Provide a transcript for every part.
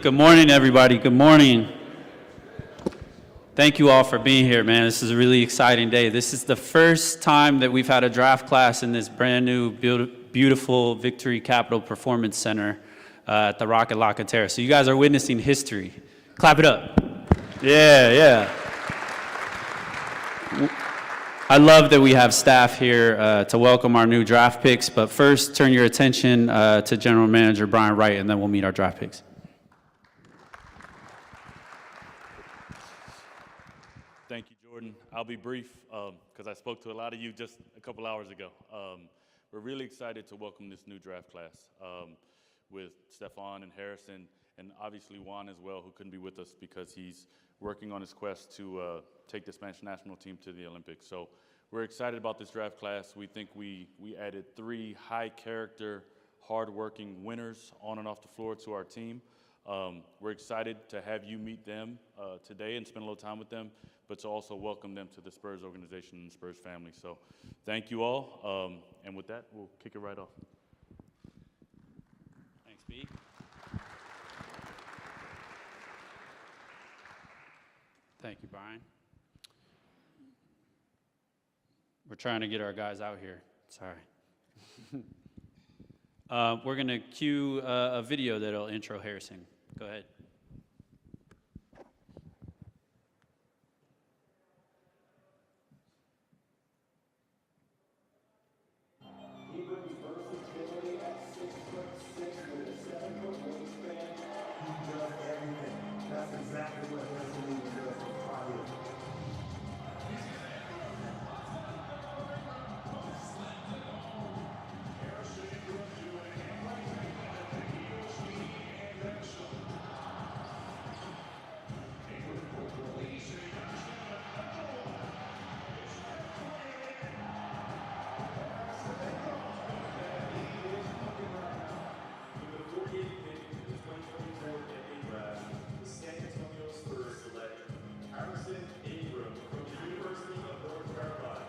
Good morning, everybody. Good morning. Thank you all for being here, man. This is a really exciting day. This is the first time that we've had a draft class in this brand new, beautiful Victory Capital Performance Center at the Rocket Locker Terrace. So you guys are witnessing history. Clap it up. Yeah. I love that we have staff here to welcome our new draft picks, but first turn your attention to General Manager Brian Wright, and then we'll meet our draft picks. Thank you, Jordan. I'll be brief because I spoke to a lot of you just a couple hours ago. We're really excited to welcome this new draft class with Stephon and Harrison, and obviously Juan as well, who couldn't be with us because he's working on his quest to take the Spanish national team to the Olympics. So we're excited about this draft class. We think we added 3 high-character, hard-working winners on and off the floor to our team. We're excited to have you meet them today and spend a little time with them, but to also welcome them to the Spurs organization and the Spurs family. So thank you all. And with that, we'll kick it right off. Thanks, B. Thank you, Brian. We're trying to get our guys out here. Sorry. We're going to cue a video that'll intro Harrison. Go ahead. San Antonio Spurs select Ingram from the University of North Carolina.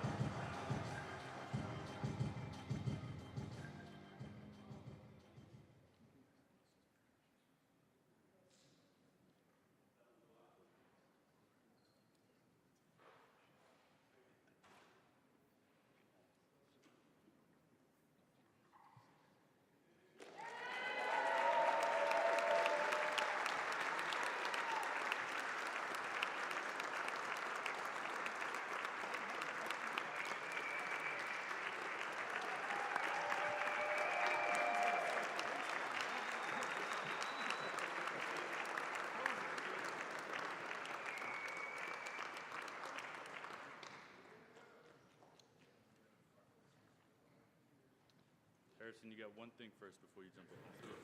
Harrison, you got one thing first before you jump up on stage.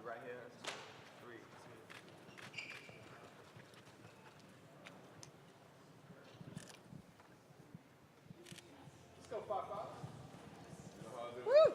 Right here. 3, 2. Let's go, 5-5. Woo!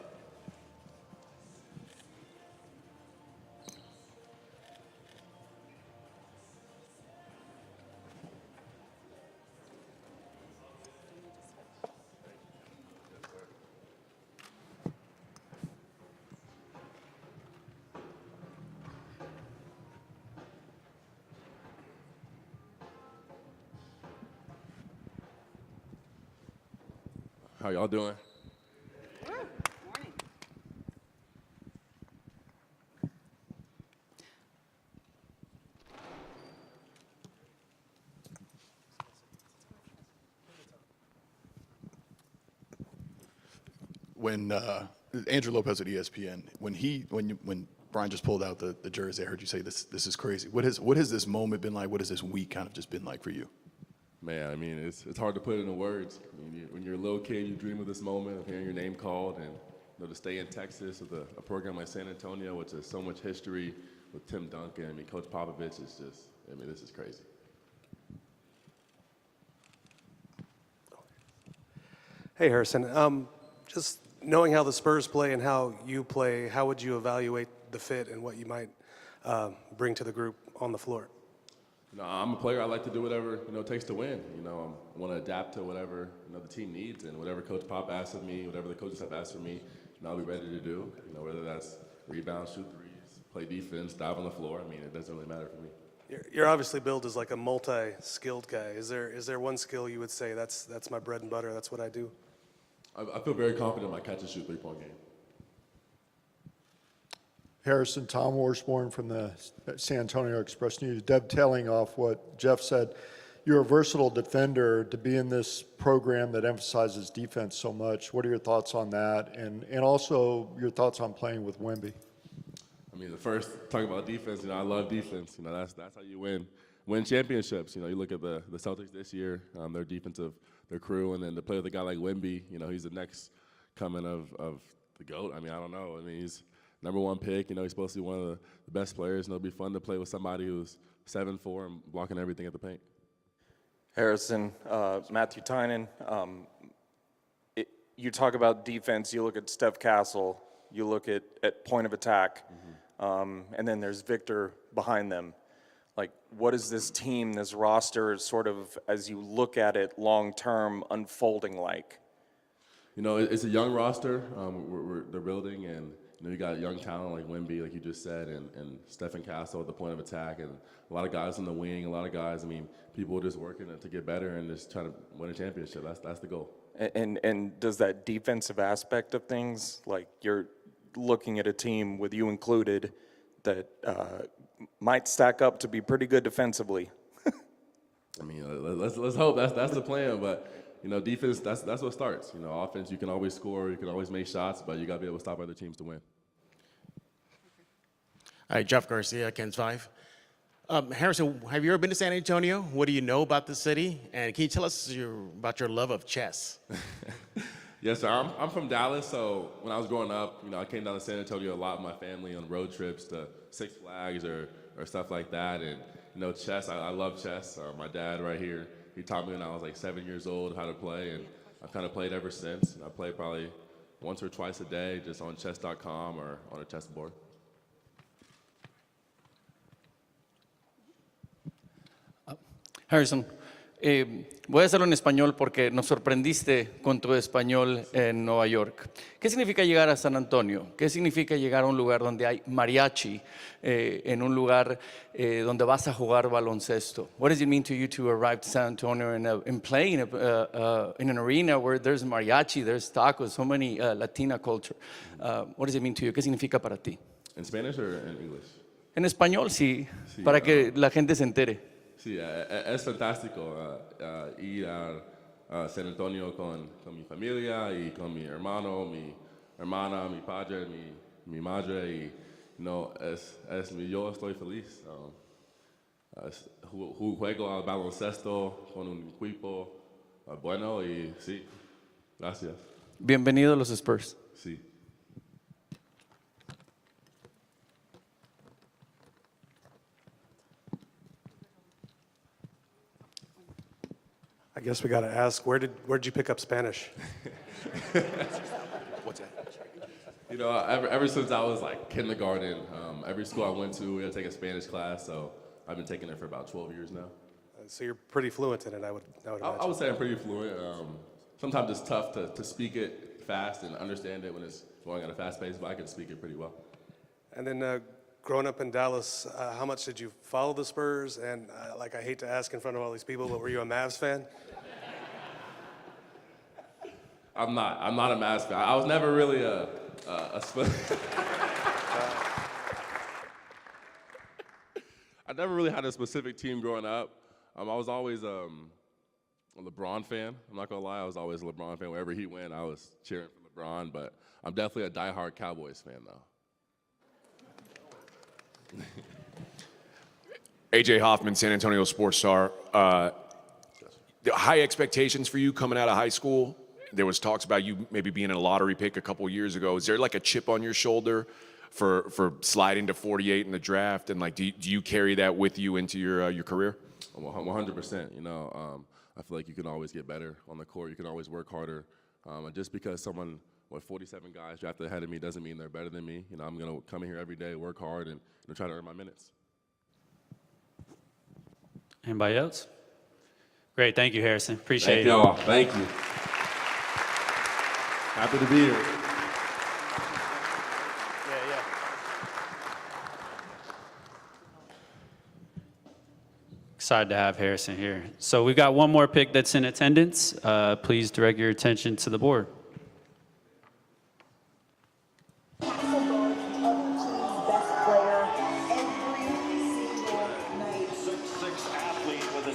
How y'all doing? Morning. When Andrew Lopez at ESPN, when Brian just pulled out the jersey, I heard you say this is crazy. What has this moment been like? What has this week kind of just been like for you? Man, I mean, it's hard to put into words. I mean, when you're a little kid, you dream of this moment of hearing your name called, and to stay in Texas with a program like San Antonio, which has so much history with Tim Duncan. I mean, Coach Popovich is just, I mean, this is crazy. Hey, Harrison. Just knowing how the Spurs play and how you play, how would you evaluate the fit and what you might bring to the group on the floor? You know, I'm a player. I like to do whatever it takes to win. I want to adapt to whatever the team needs, and whatever Coach Pop asks of me, whatever the coaches have asked of me, I'll be ready to do. Whether that's rebound, shoot threes, play defense, dive on the floor. I mean, it doesn't really matter for me. You're obviously billed as like a multi-skilled guy. Is there one skill you would say that's my bread and butter? That's what I do. I feel very confident in my catch and shoot three-point game. Harrison, Tom Worsborn from the San Antonio Express News. Dovetailing off what Jeff said, you're a versatile defender. To be in this program that emphasizes defense so much, what are your thoughts on that? And also your thoughts on playing with Wemby? I mean, the first, talking about defense, I love defense. That's how you win championships. You look at the Celtics this year, their defensive, their crew, and then to play with a guy like Wemby, he's the next coming of the GOAT. I mean, I don't know. I mean, he's #1 pick. He's supposed to be one of the best players, and it'll be fun to play with somebody who's 7'4" and blocking everything at the paint. Harrison, Matthew Tynan, you talk about defense, you look at Steph Castle, you look at point of attack, and then there's Victor behind them. Like, what is this team, this roster, sort of, as you look at it long-term, unfolding like? It's a young roster. They're building, and you got young talent like Wemby, like you just said, and Stephon Castle at the point of attack, and a lot of guys on the wing, a lot of guys. I mean, people are just working to get better and just trying to win a championship. That's the goal. And does that defensive aspect of things, like you're looking at a team with you included that might stack up to be pretty good defensively? I mean, let's hope that's the plan, but. Defense, that's what starts. Offense, you can always score, you can always make shots, but you got to be able to stop other teams to win. Hi, Jeff Garcia, Ken's 5. Harrison, have you ever been to San Antonio? What do you know about the city? And can you tell us about your love of chess? Yes, sir. I'm from Dallas, so when I was growing up, I came down to San Antonio a lot with my family on road trips to Six Flags or stuff like that. And, chess, I love chess. My dad right here, he taught me when I was like 7 years old how to play, and I've kind of played ever since. I play probably once or twice a day just on chess.com or on a chessboard. Harrison, voy a hacerlo en español porque nos sorprendiste con tu español en Nueva York. ¿Qué significa llegar a San Antonio? ¿Qué significa llegar a un lugar donde hay mariachi, en un lugar donde vas a jugar baloncesto? What does it mean to you to arrive to San Antonio and play in an arena where there's mariachi, there's tacos, so many Latina culture? What does it mean to you? ¿Qué significa para ti? In Spanish or in English? En español, sí, para que la gente se entere. Sí, es fantástico ir a San Antonio con mi familia y con mi hermano, mi hermana, mi padre, mi madre. Y, yo estoy feliz. Juego al baloncesto con un equipo bueno y sí, gracias. Bienvenido a los Spurs. Sí. I guess we got to ask, where'd you pick up Spanish? What's that? Ever since I was like kindergarten, every school I went to, we had to take a Spanish class, so I've been taking it for about 12 years now. So you're pretty fluent in it, I would imagine. I would say I'm pretty fluent. Sometimes it's tough to speak it fast and understand it when it's going at a fast pace, but I can speak it pretty well. And then growing up in Dallas, how much did you follow the Spurs? And I hate to ask in front of all these people, but were you a Mavs fan? I'm not a Mavs fan. I was never really a I never really had a specific team growing up. I was always a LeBron fan. I'm not gonna lie, I was always a LeBron fan. Wherever he went, I was cheering for LeBron. But I'm definitely a diehard Cowboys fan, though. AJ Hoffman, San Antonio Sports Star. High expectations for you coming out of high school. There was talks about you maybe being a lottery pick a couple years ago. Is there like a chip on your shoulder for sliding to 48 in the draft? And do you carry that with you into your career? 100%. I feel like you can always get better on the court. You can always work harder. And just because someone with 47 guys drafted ahead of me doesn't mean they're better than me. I'm going to come in here every day, work hard, and try to earn my minutes. Anybody else? Great, thank you, Harrison. Appreciate Thank it. y'all. Thank you. Happy to be here. Excited to have Harrison here. So we've got one more pick that's in attendance. Please direct your attention to the board. Castle guards the other team's best player every single night. 6'6" athlete with a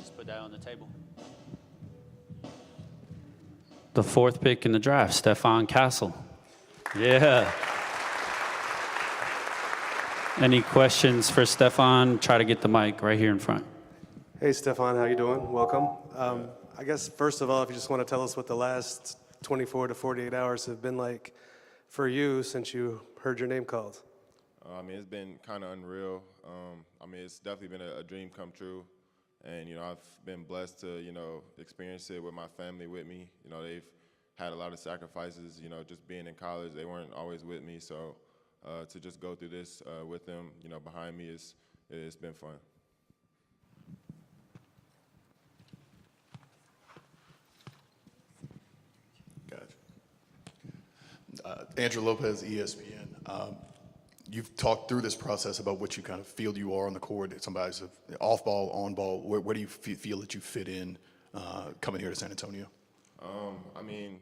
Just put that on the table. The fourth pick in the draft, Stephon Castle. Yeah. Any questions for Stephon? Try to get the mic right here in front. Hey, Stephon, how you doing? Welcome. I guess, first of all, if you just want to tell us what the last 24 to 48 hours have been like for you since you heard your name called. I mean, it's been kind of unreal. I mean, it's definitely been a dream come true. And, you know, I've been blessed to, you know, experience it with my family with me. You know, they've had a lot of sacrifices, you know, just being in college. They weren't always with me. So to just go through this with them, you know, behind me, it's been fun. Gotcha. Andrew Lopez, ESPN. You've talked through this process about what you kind of feel you are on the court. Somebody's off ball, on ball. Where do you feel that you fit in coming here to San Antonio? I mean,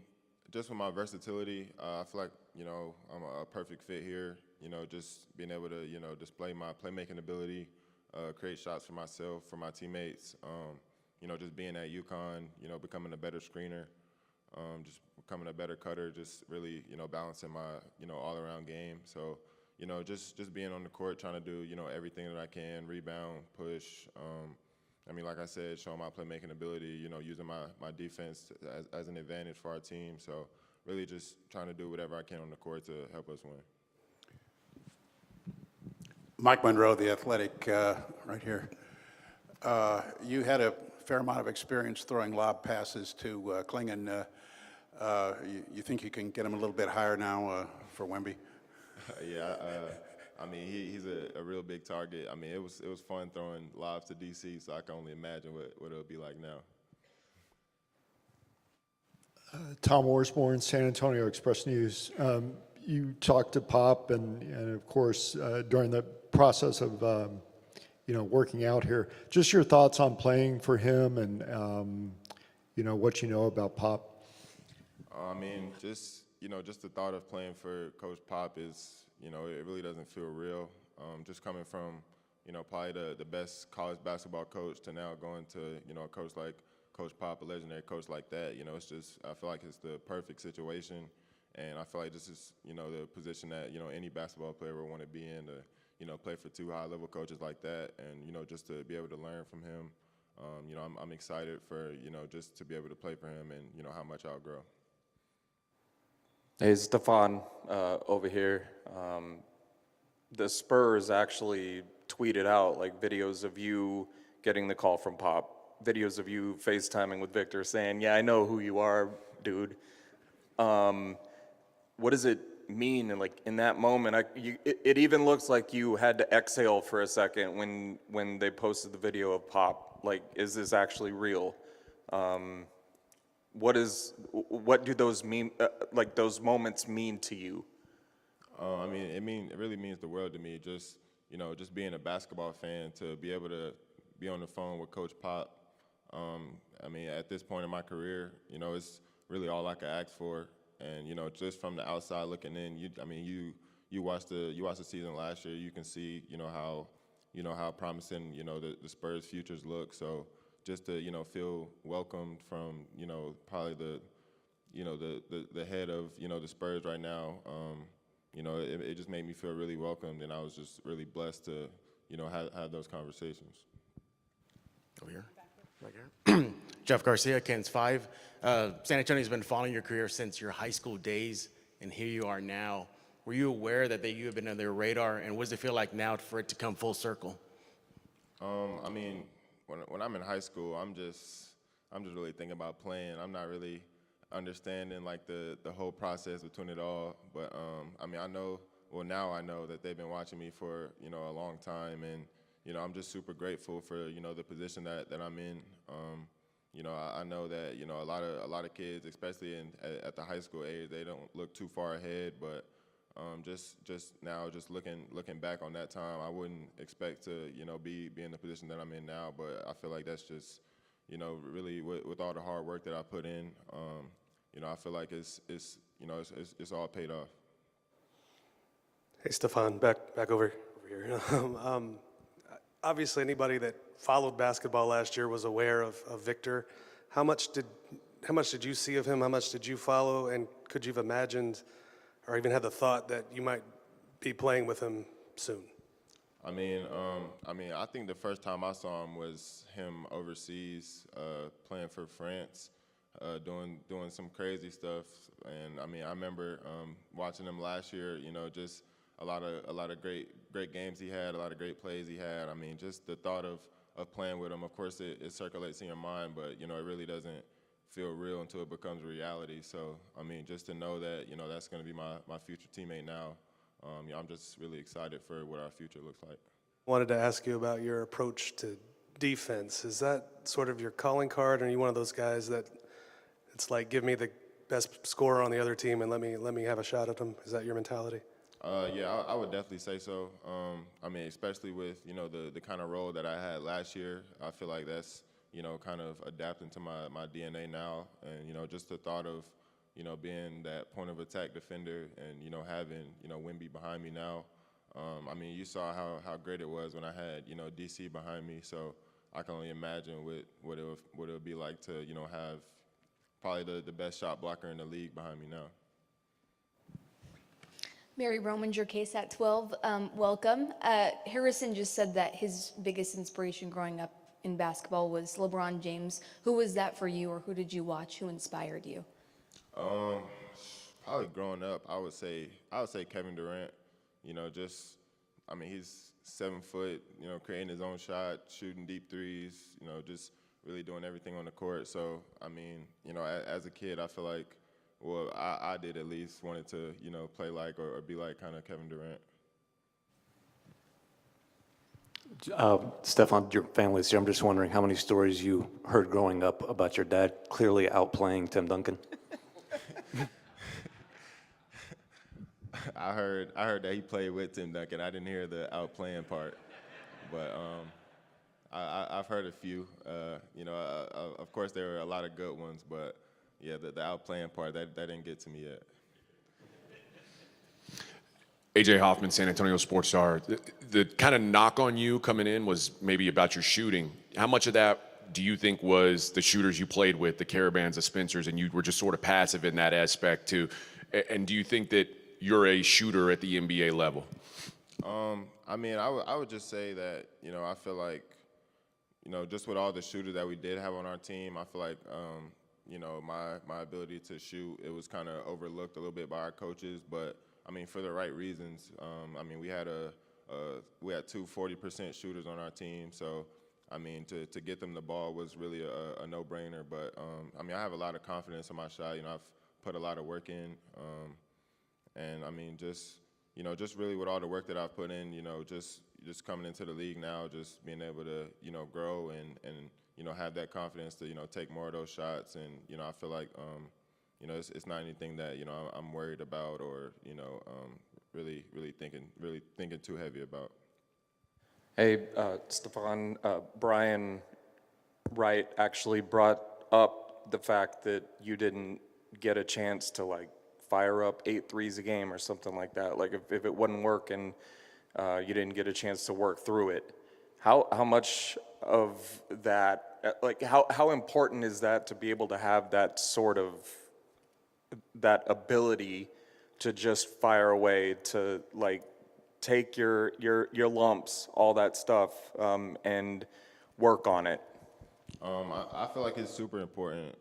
just with my versatility, I feel like, you know, I'm a perfect fit here. You know, just being able to, you know, display my playmaking ability, create shots for myself, for my teammates. You know, just being at UConn, you know, becoming a better screener, just becoming a better cutter, just really, you know, balancing my, you know, all-around game. So, you know, just being on the court, trying to do, you know, everything that I can, rebound, push. I mean, like I said, showing my playmaking ability, you know, using my defense as an advantage for our team. So really just trying to do whatever I can on the court to help us win. Mike Monroe, The Athletic, right here. You had a fair amount of experience throwing lob passes to Klingon. You think you can get him a little bit higher now for Wemby? Yeah, I mean, he's a real big target. I mean, it was fun throwing lobs to DC, so I can only imagine what it'll be like now. Tom Orsborn, San Antonio Express News. You talked to Pop, and of course, during the process of you know, working out here, just your thoughts on playing for him, and you know, what you know about Pop. I mean, just, you know, just the thought of playing for Coach Pop is, you know, it really doesn't feel real. Just coming from, you know, probably the best college basketball coach to now going to, you know, a coach like Coach Pop, a legendary coach like that, you know, it's just, I feel like it's the perfect situation. And I feel like this is, you know, the position that, you know, any basketball player would want to be in, to, you know, play for two high-level coaches like that, and, you know, just to be able to learn from him. You know, I'm excited for, you know, just to be able to play for him and, you know, how much I'll grow. Hey, Stephon, over here. The Spurs actually tweeted out like videos of you getting the call from Pop, videos of you FaceTiming with Victor saying, "Yeah, I know who you are, dude." What does it mean? And like in that moment, it even looks like you had to exhale for a second when they posted the video of Pop. Like, is this actually real? What do those mean? Like those moments mean to you? I mean, it really means the world to me. Just, just being a basketball fan, to be able to be on the phone with Coach Pop. I mean, at this point in my career, it's really all I could ask for. And just from the outside looking in, you watched the season last year. You can see, how promising, the Spurs' futures look. So just to, feel welcomed from, probably the head of, the Spurs right now. It just made me feel really welcomed, and I was just really blessed to, have those conversations. Over here. Right here. Jeff Garcia, Ken's 5. San Antonio's been following your career since your high school days, and here you are now. Were you aware that you have been on their radar, and what does it feel like now for it to come full circle? I mean, when I'm in high school, I'm just really thinking about playing. I'm not really understanding like the whole process between it all. But I mean, now I know that they've been watching me for a long time, and I'm just super grateful for the position that I'm in. I know that a lot of kids, especially at the high school age, they don't look too far ahead. But just now, just looking back on that time, I wouldn't expect to be in the position that I'm in now. But I feel like that's just really with all the hard work that I put in. I feel like it's all paid off. Hey, Stephon, back over here. Obviously, anybody that followed basketball last year was aware of Victor. How much did you see of him? How much did you follow? And could you have imagined, or even had the thought that you might be playing with him soon? I mean, I think the first time I saw him was him overseas, playing for France, doing some crazy stuff. And I mean, I remember watching him last year. Just a lot of great games he had, a lot of great plays he had. I mean, just the thought of playing with him. Of course, it circulates in your mind, but it really doesn't feel real until it becomes reality. So I mean, just to know that that's going to be my future teammate now. I'm just really excited for what our future looks like. Wanted to ask you about your approach to defense. Is that sort of your calling card, or are you one of those guys that it's like, give me the best scorer on the other team and let me have a shot at them? Is that your mentality? Yeah, I would definitely say so. I mean, especially with the kind of role that I had last year, I feel like that's kind of adapting to my DNA now, and just the thought of being that point of attack defender and having Wemby behind me now. I mean, you saw how great it was when I had DC behind me, so I can only imagine what it would be like to have probably the best shot blocker in the league behind me now. Mary Rominger, KSAT 12, welcome. Harrison just said that his biggest inspiration growing up in basketball was LeBron James. Who was that for you, or who did you watch? Who inspired you? Probably growing up, I would say Kevin Durant. I mean, he's 7 foot, creating his own shot, shooting deep threes, just really doing everything on the court. So, I mean, as a kid, I feel like, well, I did at least wanted to, play like or be like kind of Kevin Durant. Stephon, your family's here. I'm just wondering how many stories you heard growing up about your dad clearly outplaying Tim Duncan. I heard that he played with Tim Duncan. I didn't hear the outplaying part, but I've heard a few. Of course, there were a lot of good ones, but yeah, the outplaying part that didn't get to me yet. AJ Hoffman, San Antonio Sports Star. The kind of knock on you coming in was maybe about your shooting. How much of that do you think was the shooters you played with, the Caravans, the Spencers, and you were just sort of passive in that aspect too? And do you think that you're a shooter at the NBA level? I mean, I would just say that, I feel like, just with all the shooters that we did have on our team, I feel like, you know, my ability to shoot, it was kind of overlooked a little bit by our coaches, but I mean, for the right reasons. I mean, we had two 40% shooters on our team, so I mean, to get them the ball was really a no-brainer. But I mean, I have a lot of confidence in my shot. You know, I've put a lot of work in, and I mean, just really with all the work that I've put in, you know, just coming into the league now, just being able to, you know, grow and you know, have that confidence to, you know, take more of those shots. And you know, I feel like you know, it's not anything that, you know, I'm worried about or, you know, really thinking too heavy about. Hey, Stephon, Brian Wright actually brought up the fact that you didn't get a chance to like fire up 8 threes a game or something like that. Like if it wouldn't work and you didn't get a chance to work through it, how much of that, like how important is that to be able to have that sort of, that ability to just fire away, to like take your lumps, all that stuff, and work on it? I feel like it's super important.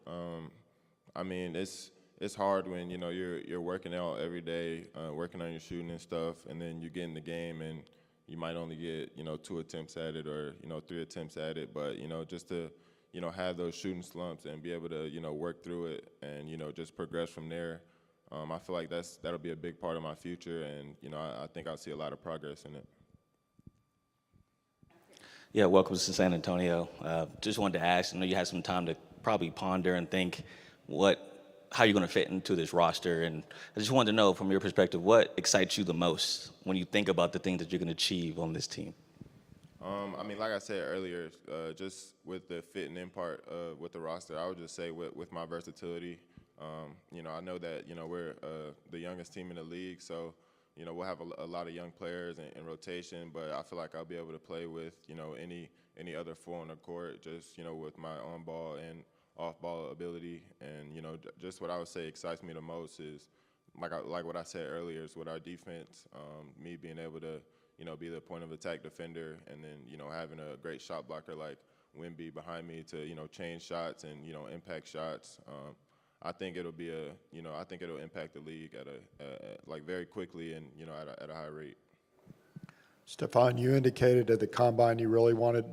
I mean, it's hard when, you know, you're working out every day, working on your shooting and stuff, and then you get in the game and you might only get, you know, 2 attempts at it or, you know, 3 attempts at it. But, you know, just to, you know, have those shooting slumps and be able to, you know, work through it and, you know, just progress from there. I feel like that'll be a big part of my future, and you know, I think I'll see a lot of progress in it. Yeah, welcome to San Antonio. Just wanted to ask, I know you had some time to probably ponder and think how you're going to fit into this roster, and I just wanted to know from your perspective, what excites you the most when you think about the things that you're going to achieve on this team? I mean, like I said earlier, just with the fitting in part with the roster, I would just say with my versatility. You know, I know that, you know, we're the youngest team in the league, so, you know, we'll have a lot of young players in rotation, but I feel like I'll be able to play with, you know, any other 4 on the court, just, you know, with my on-ball and off-ball ability. And, you know, just what I would say excites me the most is, like what I said earlier, is with our defense, me being able to, you know, be the point of attack defender, and then, you know, having a great shot blocker like Wemby behind me to, you know, change shots and, you know, impact shots. I think it'll be I think it'll impact the league at like very quickly and, you know, at a high rate. Stephon, you indicated at the combine you really wanted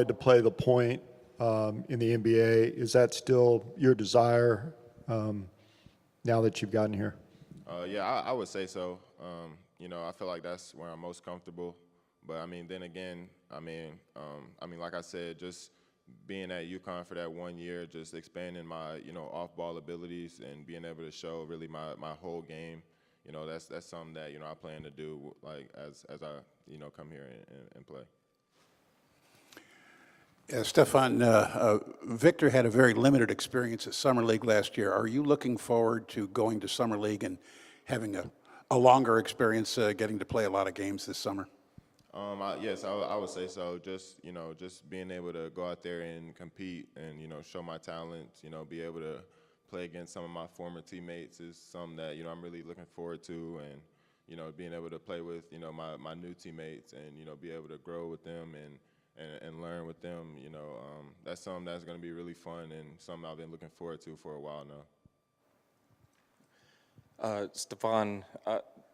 to play the point in the NBA. Is that still your desire now that you've gotten here? Yeah, I would say so. You know, I feel like that's where I'm most comfortable. But I mean, then again, I mean, like I said, just being at UConn for that 1 year, just expanding my, you know, off-ball abilities and being able to show really my whole game, you know, that's something that, you know, I plan to do, like, as I, you know, come here and play. Yeah, Stephon, Victor had a very limited experience at Summer League last year. Are you looking forward to going to Summer League and having a longer experience getting to play a lot of games this summer? Yes, I would say so. Just, you know, just being able to go out there and compete and, you know, show my talents, you know, be able to play against some of my former teammates is something that, you know, I'm really looking forward to. And, you know, being able to play with, you know, my new teammates and, you know, be able to grow with them and learn with them, you know, that's something that's going to be really fun and something I've been looking forward to for a while now. Stephon,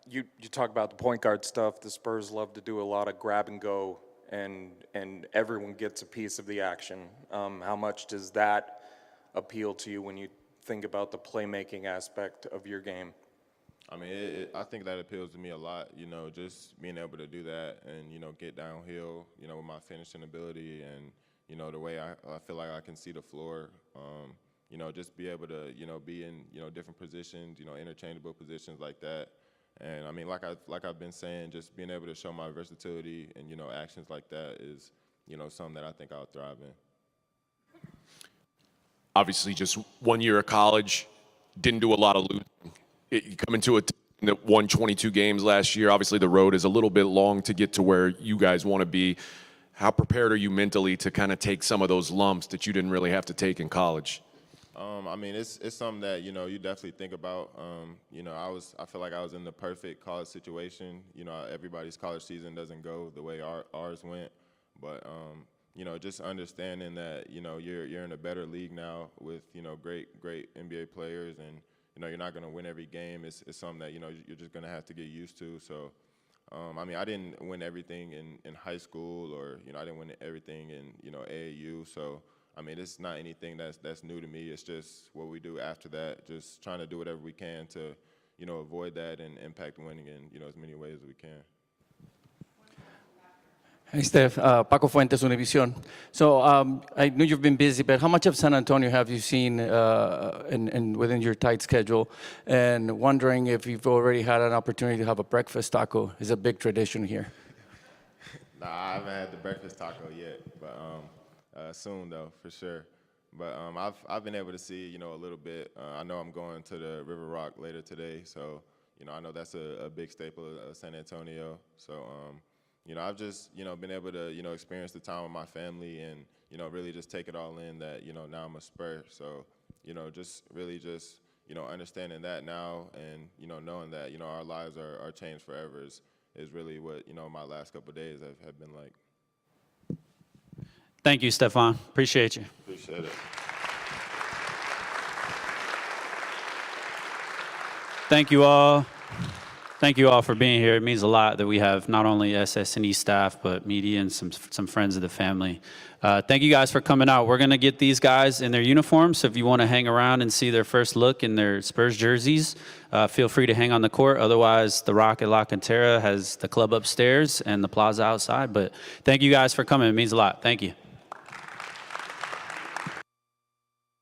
you talk about the point guard stuff. The Spurs love to do a lot of grab and go, and everyone gets a piece of the action. How much does that appeal to you when you think about the playmaking aspect of your game? I mean, I think that appeals to me a lot, you know, just being able to do that and, you know, get downhill, you know, with my finishing ability and, you know, the way I feel like I can see the floor, you know, just be able to, you know, be in, you know, different positions, you know, interchangeable positions like that. And, I mean, like I've been saying, just being able to show my versatility and, you know, actions like that is, you know, something that I think I'll thrive in. Obviously, just 1 year of college, didn't do a lot of losing. You come into a team that won 22 games last year. Obviously, the road is a little bit long to get to where you guys want to be. How prepared are you mentally to kind of take some of those lumps that you didn't really have to take in college? I mean, it's something that, you know, you definitely think about. You know, I feel like I was in the perfect college situation. You know, everybody's college season doesn't go the way ours went. But, just understanding that, you're in a better league now with, great NBA players, and, you're not going to win every game. It's something that, you're just going to have to get used to. So, I didn't win everything in high school, or, I didn't win everything in, AAU. So, it's not anything that's new to me. It's just what we do after that, just trying to do whatever we can to, avoid that and impact winning in, as many ways as we can. Hey, Steph. Paco Fuentes, Univision. So I know you've been busy, but how much of San Antonio have you seen within your tight schedule? And wondering if you've already had an opportunity to have a breakfast taco. It's a big tradition here. Nah, I haven't had the breakfast taco yet, but soon though, for sure. But I've been able to see, a little bit. I know I'm going to the River Rock later today, so I know that's a big staple of San Antonio. So I've just been able to experience the time with my family, and really just take it all in that now I'm a Spur. So just really just understanding that now, and knowing that our lives are changed forever is really what my last couple of days have been like. Thank you, Stephon. Appreciate you. Appreciate it. Thank you all. Thank you all for being here. It means a lot that we have not only SS&E staff, but media and some friends of the family. Thank you guys for coming out. We're going to get these guys in their uniforms, so if you want to hang around and see their first look in their Spurs jerseys, feel free to hang on the court. Otherwise, the Rock at La Cantera has the club upstairs and the plaza outside. But thank you guys for coming. It means a lot. Thank you.